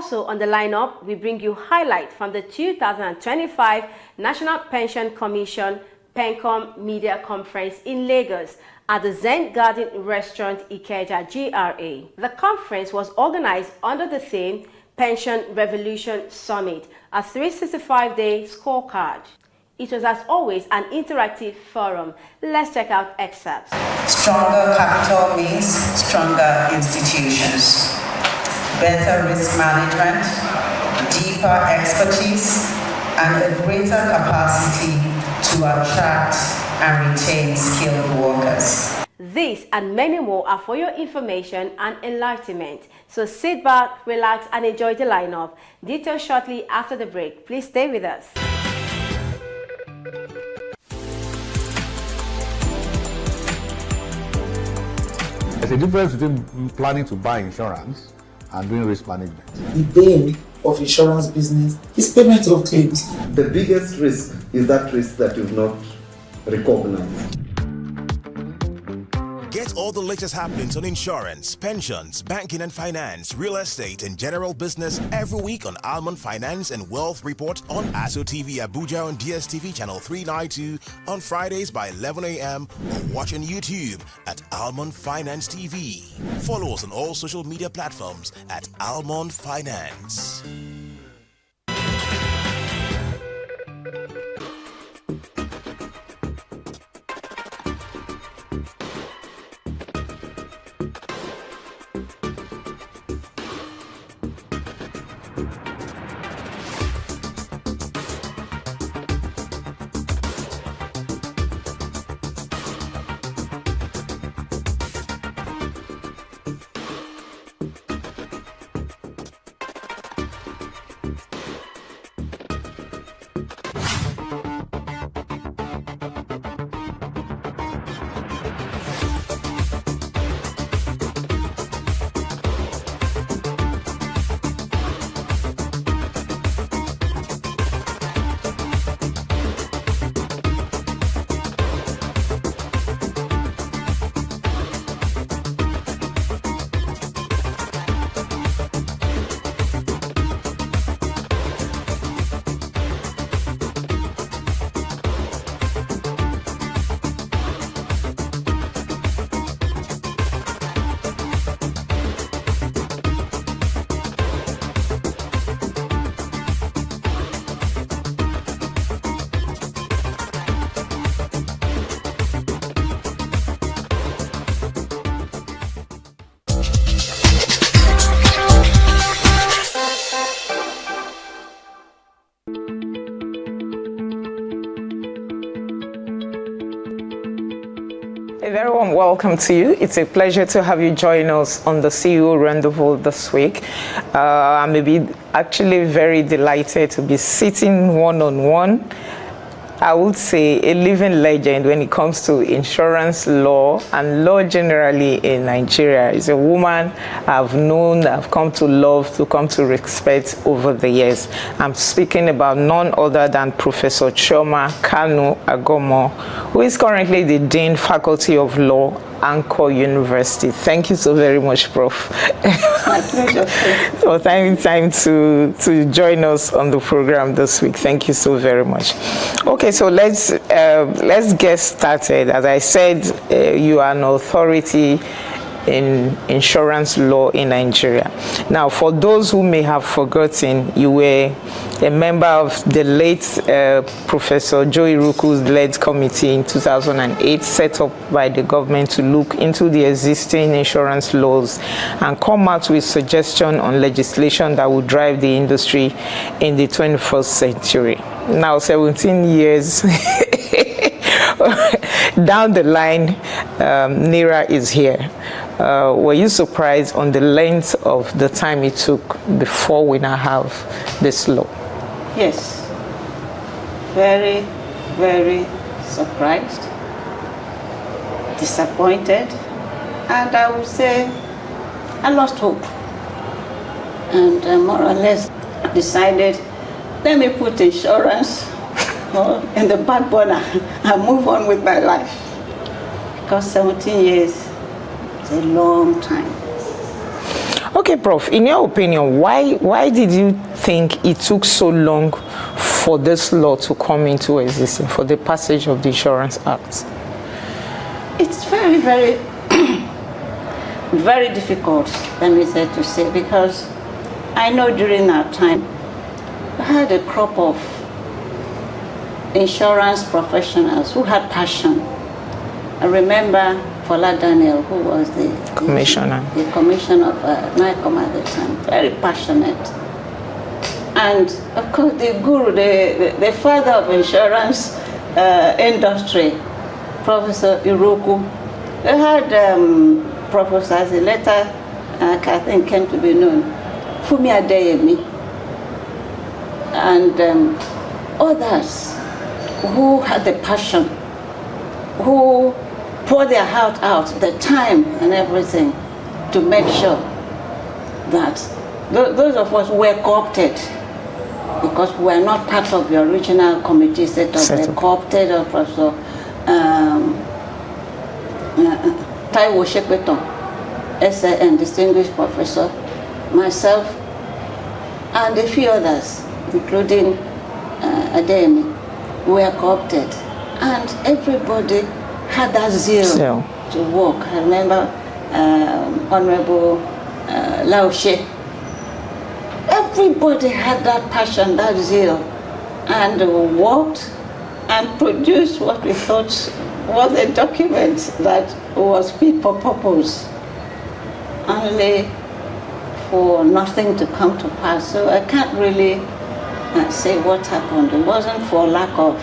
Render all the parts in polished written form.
Also on the lineup, we bring you highlights from the 2025 National Pension Commission PENCOM Media Conference in Lagos at the Zen Garden Restaurant, Ikeja, GRA. The conference was organized under the theme Pension Revolution Summit, a 365-day scorecard. It was, as always, an interactive forum. Let's check out excerpts. Stronger capital means stronger institutions, better risk management, deeper expertise, and a greater capacity to attract and retain skilled workers. This and many more are for your information and enlightenment. So sit back, relax, and enjoy the lineup. Details shortly after the break. Please stay with us. There's a difference between planning to buy insurance and doing risk management. The bane of insurance business is payment of claims. The biggest risk is that risk that you've not recognized. Get all the latest happenings on insurance, pensions, banking and finance, real estate and general business every week on Almond Finance and Wealth Report on ASO TV Abuja on DSTV channel 392 on Fridays by 11 a.m. or watch on YouTube at Almond Finance TV. Follow us on all social media platforms at Almond Finance. A very warm welcome to you. It's a pleasure to have you join us on the CEO Rendezvous this week. I may be actually very delighted to be sitting one-on-one. I would say a living legend when it comes to insurance law and law generally in Nigeria. Is a woman I've known, I've come to love, to come to respect over the years. I'm speaking about none other than Professor Chioma Kanu Agomo, who is currently the Dean Faculty of Law, Anchor University. Thank you so very much, Prof. My pleasure. For finding time to join us on the program this week. Thank you so very much. Okay, so let's get started. As I said, you are an authority in insurance law in Nigeria. Now, for those who may have forgotten, you were a member of the late Professor Joe Iruku's led committee in 2008, set up by the government to look into the existing insurance laws and come out with suggestions on legislation that would drive the industry in the 21st century. Now, 17 years down the line, NIRA is here. Were you surprised on the length of the time it took before we now have this law? Yes. Very, very surprised, disappointed, and I would say I lost hope. And more or less decided, let me put insurance in the back burner and move on with my life. Because 17 years is a long time. Okay, Prof, in your opinion, why did you think it took so long for this law to come into existence, for the passage of the Insurance Act? It's very, very, very difficult, let me say, to say, because I know during our time, we had a crop of insurance professionals who had passion. I remember Fola Daniel, who was the Commissioner. The commissioner of NICOM at the time, very passionate. And of course, the guru, the father of insurance industry, Professor Iroku, they had professors, later I think came to be known, Fumi Adeyemi, and others who had the passion, who poured their heart out, the time and everything, to make sure that those of us were co-opted, because we were not part of the original committee set up. We were co-opted of Professor Taiwo Shekweton, SIN, distinguished professor, myself, and a few others, including Adeyemi, were co-opted. And everybody had that zeal to work. I remember Honorable Laoshe. Everybody had that passion, that zeal, and worked and produced what we thought was a document that was fit for purpose, only for nothing to come to pass. So I can't really say what happened. It wasn't for lack of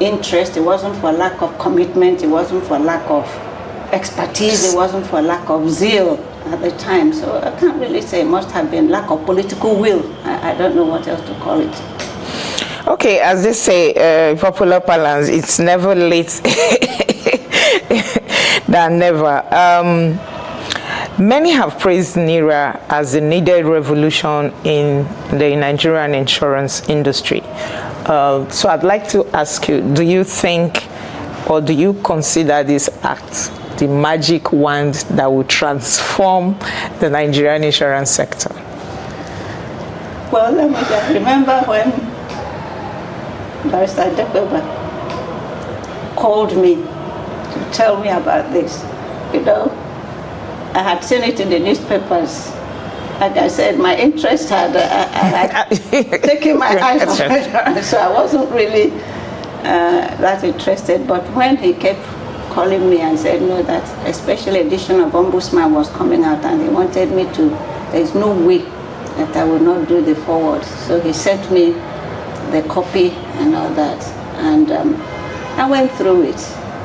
interest, it wasn't for lack of commitment, it wasn't for lack of expertise, it wasn't for lack of zeal at the time. So I can't really say. It must have been lack of political will. I don't know what else to call it. Okay, as they say, popular parlance, it's never late than never. Many have praised NIRA as a needed revolution in the Nigerian insurance industry. So I'd like to ask you, do you think, or do you consider this act the magic wand that will transform the Nigerian insurance sector? Well, let me just remember when Barrister Dekbeba called me to tell me about this. You know, I had seen it in the newspapers. Like I said, my interest I had taken my eyes off it, so I wasn't really that interested. But when he kept calling me and said, no, that a special edition of Ombudsman was coming out and he wanted me to, there's no way that I would not do the forward. So he sent me the copy and all that. And I went through it.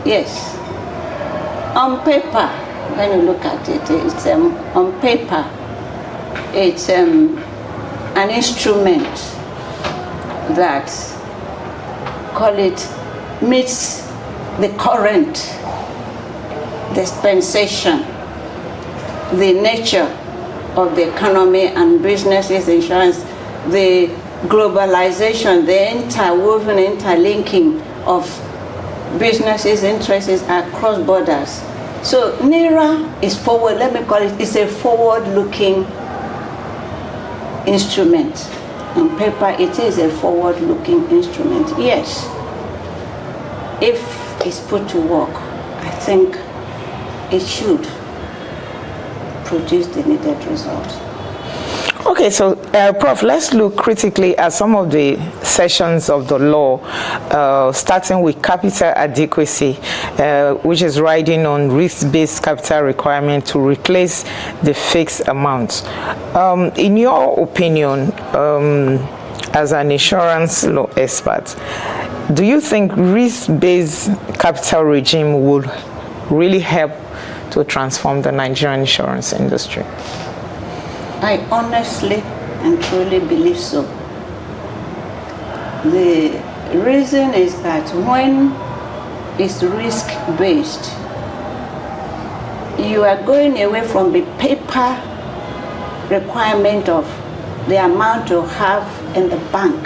Yes. On paper, when you look at it, it's on paper, it's an instrument that, call it, meets the current dispensation, the nature of the economy and businesses, insurance, the globalization, the interwoven, interlinking of businesses' interests across borders. So NIRA is forward, let me call it, it's a forward-looking instrument. On paper, it is a forward-looking instrument, yes. If it's put to work, I think it should produce the needed results. Okay, so Prof, let's look critically at some of the sections of the law, starting with capital adequacy, which is riding on risk-based capital requirement to replace the fixed amount. In your opinion, as an insurance law expert, do you think risk-based capital regime would really help to transform the Nigerian insurance industry? I honestly and truly believe so. The reason is that when it's risk-based, you are going away from the paper requirement of the amount you have in the bank.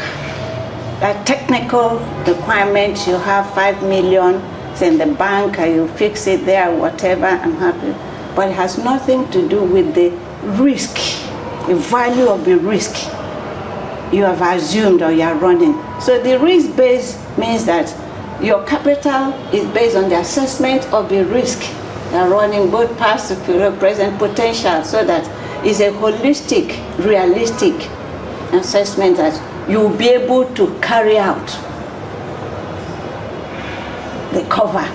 That technical requirement, you have 5 million, it's in the bank, you fix it there, whatever, I'm happy. But it has nothing to do with the risk, the value of the risk you have assumed or you are running. So the risk base means that your capital is based on the assessment of the risk you are running, both past, future, present, potential, so that it's a holistic, realistic assessment that you will be able to carry out the cover.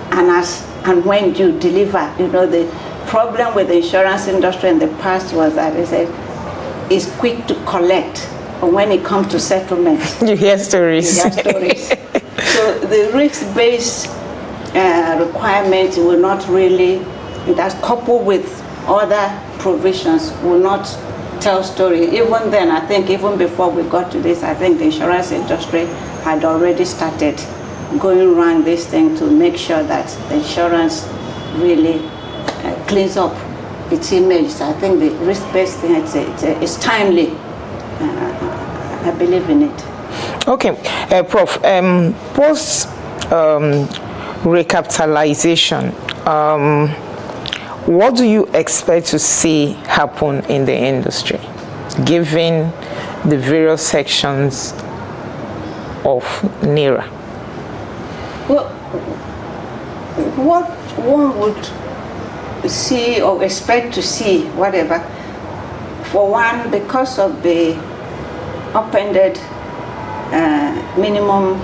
And when you deliver, the problem with the insurance industry in the past was that it's quick to collect, but when it comes to settlement, you hear stories. So the risk-based requirement will not really, that's coupled with other provisions, will not tell story. Even then, I think even before we got to this, I think the insurance industry had already started going around this thing to make sure that the insurance really cleans up its image. So I think the risk-based thing, it's timely. I believe in it. Okay, Prof, post recapitalization, what do you expect to see happen in the industry, given the various sections of NERA? Well, what one would see or expect to see, whatever, for one, because of the upended minimum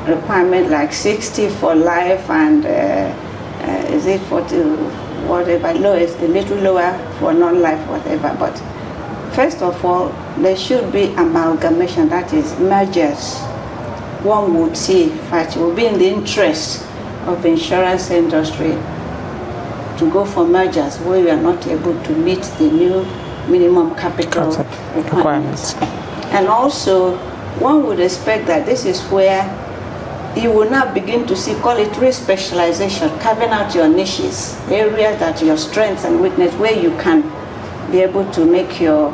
requirement like 60 for life and is it 40, whatever, lowest, a little lower for non-life, whatever. But first of all, there should be amalgamation, that is mergers. One would see, in fact, it would be in the interest of the insurance industry to go for mergers where we are not able to meet the new minimum capital requirements. And also, one would expect that this is where you will now begin to see, call it risk specialization, carving out your niches, areas that your strengths and weakness, where you can be able to make your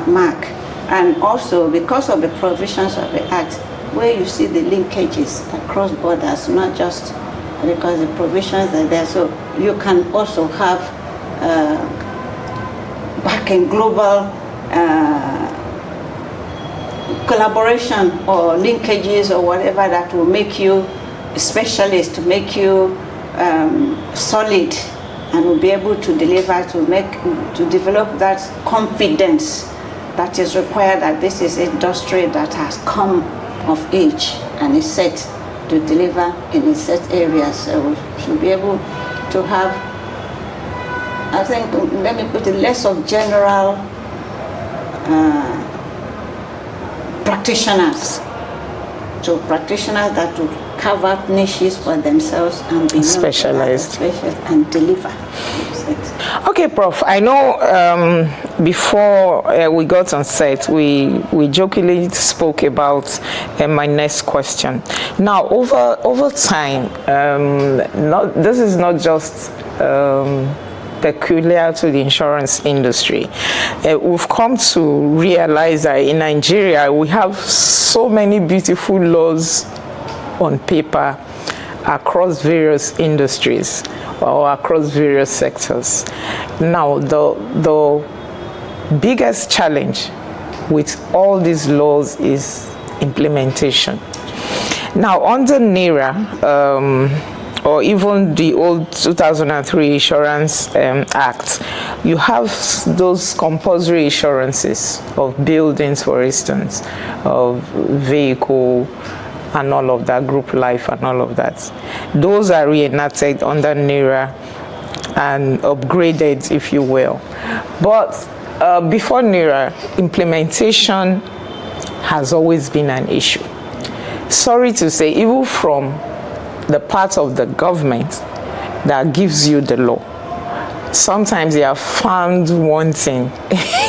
mark. And also, because of the provisions of the Act, where you see the linkages across borders, not just because the provisions are there, so you can also have back in global collaboration or linkages or whatever that will make you a specialist, to make you solid, and will be able to deliver, to develop that confidence that is required, that this is an industry that has come of age and is set to deliver in a set areas. So we should be able to have, I think, let me put it, less of general practitioners. So practitioners that will carve out niches for themselves and be specialized and deliver. Okay, Prof. I know before we got on set, we jokingly spoke about my next question. Now, over time, this is not just peculiar to the insurance industry. We've come to realize that in Nigeria, we have so many beautiful laws on paper across various industries or across various sectors. Now, the biggest challenge with all these laws is implementation. Now, under NERA, or even the old 2003 Insurance Act, you have those compulsory insurances of buildings, for instance, of vehicle, and all of that, group life and all of that. Those are reenacted under NERA and upgraded, if you will. But before NERA, implementation has always been an issue. Sorry to say, even from the part of the government that gives you the law, sometimes they are found wanting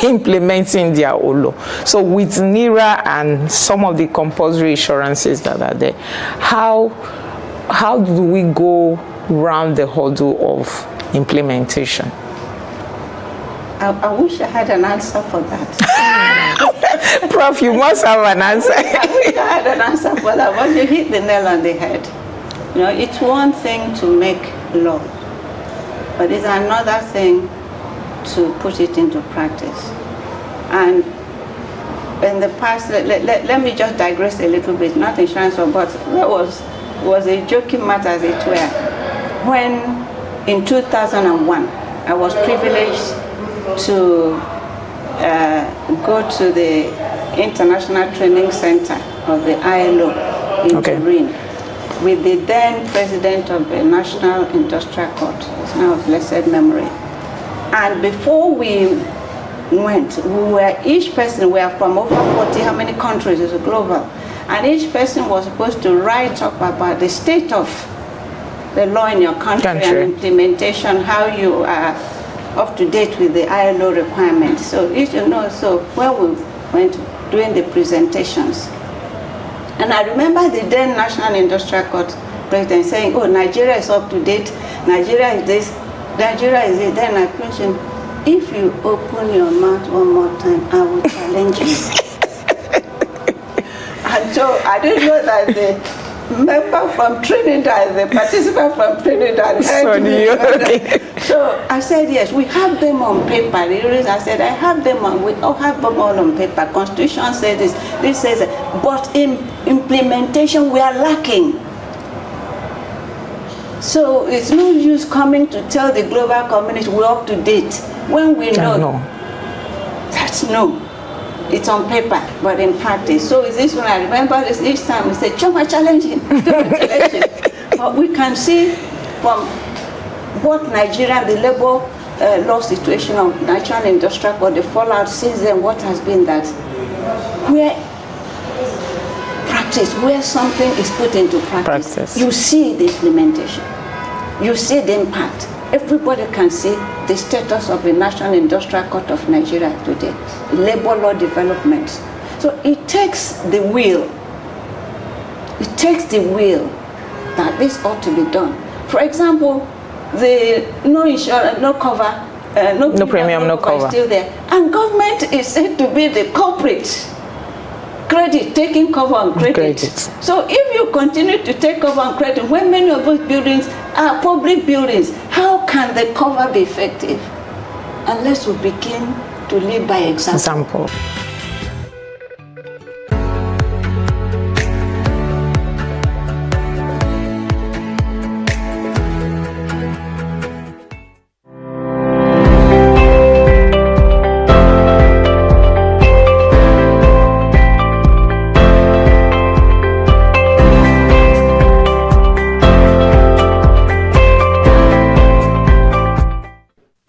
implementing their own law. So with NERA and some of the compulsory insurances that are there, how do we go around the hurdle of implementation? I wish I had an answer for that. Prof, you must have an answer. I wish I had an answer for that, but you hit the nail on the head. You know, it's one thing to make law, but it's another thing to put it into practice. And in the past, let me just digress a little bit, not insurance, but there was a joking matter, as it were, when in 2001, I was privileged to go to the International Training Center of the ILO in Turin with the then president of the National Industrial Court, it's now of blessed memory. And before we went, each person, we are from over 40, how many countries, it's global, and each person was supposed to write up about the state of the law in your country. And implementation, how you are up to date with the ILO requirements. So so when we went doing the presentations, and I remember the then National Industrial Court president saying, oh, Nigeria is up to date, Nigeria is this, Nigeria is it. Then I mentioned, if you open your mouth one more time, I will challenge you. And so I didn't know that the member from Trinidad, the participant from Trinidad, so I said, yes, we have them on paper. I said, I have them on, we all have them all on paper. Constitution says this says that. But in implementation, we are lacking. So it's no use coming to tell the global community we're up to date when we know that's no. It's on paper, but in practice. So is this when I remember this each time we say, Choma challenging, but we can see from what Nigeria, the labor law situation of National Industrial Court, the fallout since then, what has been that where something is put into practice. You see the implementation, you see the impact. Everybody can see the status of the National Industrial Court of Nigeria today, labor law development. So it takes the will. It takes the will that this ought to be done. For example, the no insurance, no cover, no premium, no cover is still there, and government is said to be the culprit. Credit, taking cover on credit. So if you continue to take cover on credit, when many of those buildings are public buildings, how can the cover be effective? Unless we begin to lead by example.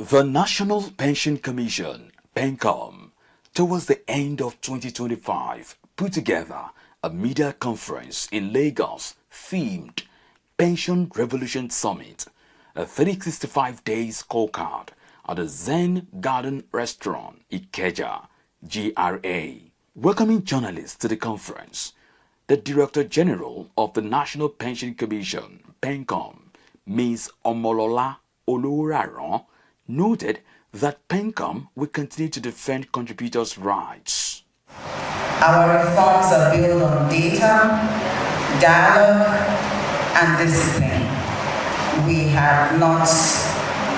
The National Pension Commission, PENCOM, towards the end of 2025, put together a media conference in Lagos themed Pension Revolution Summit, a 365-day scorecard at the Zen Garden Restaurant, Ikeja, GRA. Welcoming journalists to the conference, the Director General of the National Pension Commission, PENCOM, Ms. Omolola Oluraron, noted that PENCOM will continue to defend contributors' rights. Our reforms are built on data, dialogue, and discipline. We have not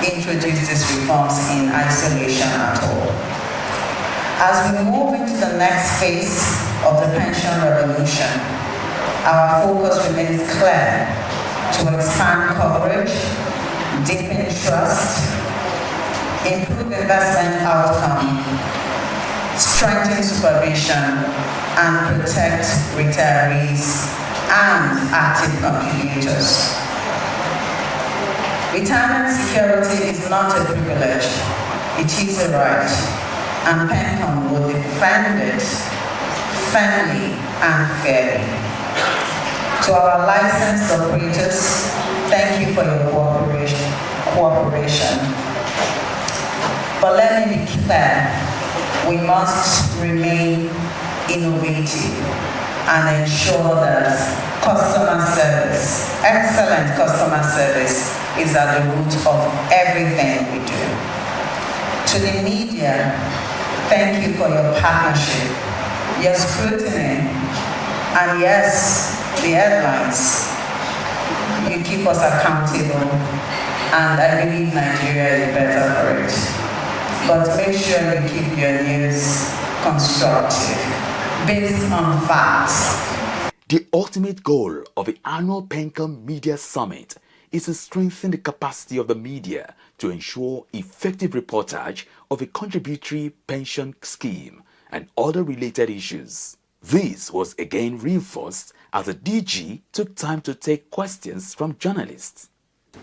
introduced these reforms in isolation at all. As we move into the next phase of the pension revolution, our focus remains clear: to expand coverage, deepen trust, improve investment outcome, strengthen supervision, and protect retirees and active contributors. Retirement security is not a privilege, it is a right, and PENCOM will defend it firmly and fairly. To our licensed operators, thank you for your cooperation. But let me be clear, we must remain innovative and ensure that customer service, excellent customer service, is at the root of everything we do. To the media, thank you for your partnership, your scrutiny, and yes, the headlines. You keep us accountable, and I believe Nigeria is better for it. but make sure you keep your news constructive, based on facts. The ultimate goal of the annual PENCOM Media Summit is to strengthen the capacity of the media to ensure effective reportage of a contributory pension scheme and other related issues. This was again reinforced as the DG took time to take questions from journalists.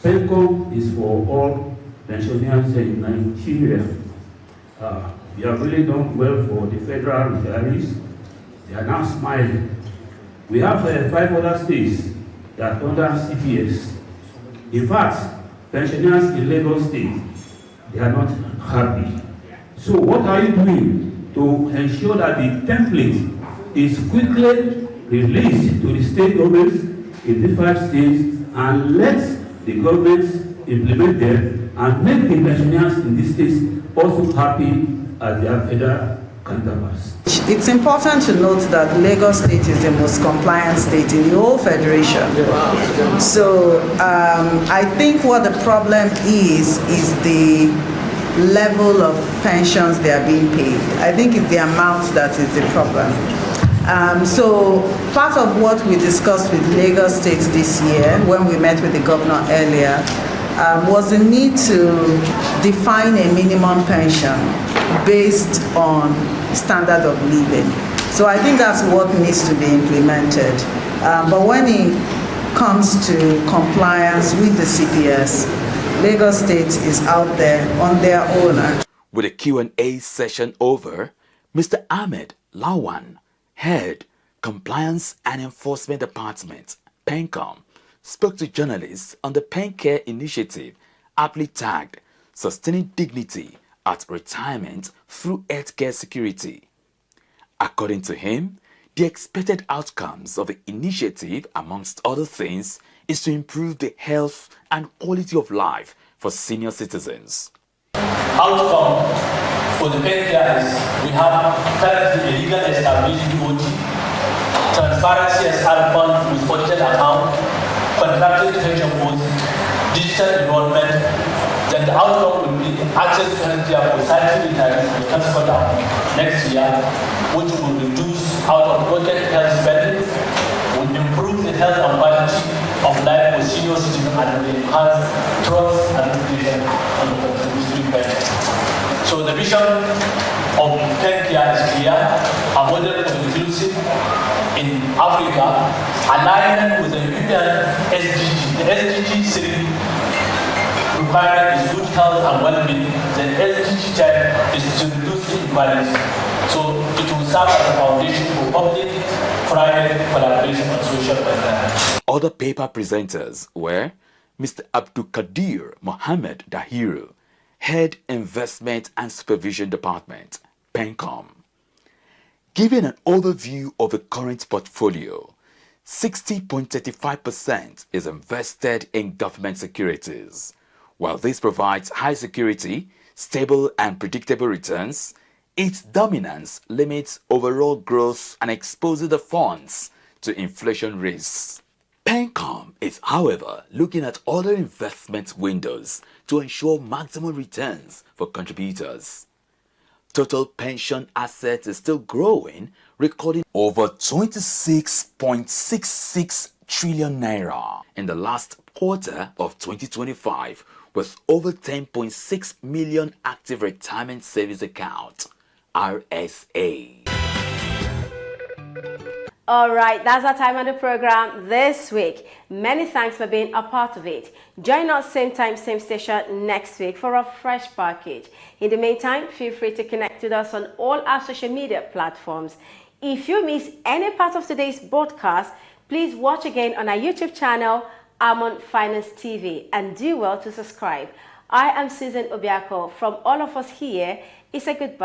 PENCOM is for all pensioners in Nigeria. We have really done well for the federal retirees. They are now smiling. We have 5 other states that are under CPS. In fact, pensioners in Lagos State, they are not happy. So what are you doing to ensure that the template is quickly released to the state governments in these 5 states and let the governments implement them and make the pensioners in these states also happy as their federal counterparts? It's important to note that Lagos State is the most compliant state in the whole federation. So I think what the problem is the level of pensions they are being paid. I think it's the amount that is the problem. So part of what we discussed with Lagos State this year when we met with the governor earlier was the need to define a minimum pension based on standard of living. So I think that's what needs to be implemented. But when it comes to compliance with the CPS, Lagos State is out there on their own. With the Q&A session over, Mr. Ahmed Lawan, Head, Compliance and Enforcement Department, PENCOM, spoke to journalists on the PenCare initiative, aptly tagged Sustaining Dignity at Retirement Through Healthcare Security. According to him, the expected outcomes of the initiative, amongst other things, is to improve the health and quality of life for senior citizens. Outcome for the PenCare is we have currently a legal established BOT, transparency as fund with audited account, contracted pension board, digital enrollment. Then the outcome will be access to healthcare for society retirees will transfer down next year, which will reduce out-of-pocket health spending, will improve the health and quality of life for senior citizens, and will enhance trust and reputation on the contributory pension. So the vision of PenCare is clear: a model of inclusive in Africa, alignment with the UN SDG. The SDG 3 requirement is good health and well-being. The SDG 10 is to reduce inequality. So it will serve as a foundation for public-private collaboration on social welfare. Other paper presenters were Mr. Abdul Kadir Mohammed Dahiru, Head Investment and Supervision Department, PENCOM. Giving an overview of the current portfolio, 60.35% is invested in government securities. While this provides high security, stable and predictable returns, its dominance limits overall growth and exposes the funds to inflation risks. PENCOM is, however, looking at other investment windows to ensure maximum returns for contributors. Total pension assets is still growing, recording over 26.66 trillion naira in the last quarter of 2025, with over 10.6 million active retirement savings accounts, RSA. All right, that's our time on the program this week. Many thanks for being a part of it. Join us same time, same station next week for a fresh package. In the meantime, feel free to connect with us on all our social media platforms. If you miss any part of today's broadcast, please watch again on our YouTube channel, Almond Finance TV, and do well to subscribe. I am Susan Obiako. From all of us here, it's a goodbye.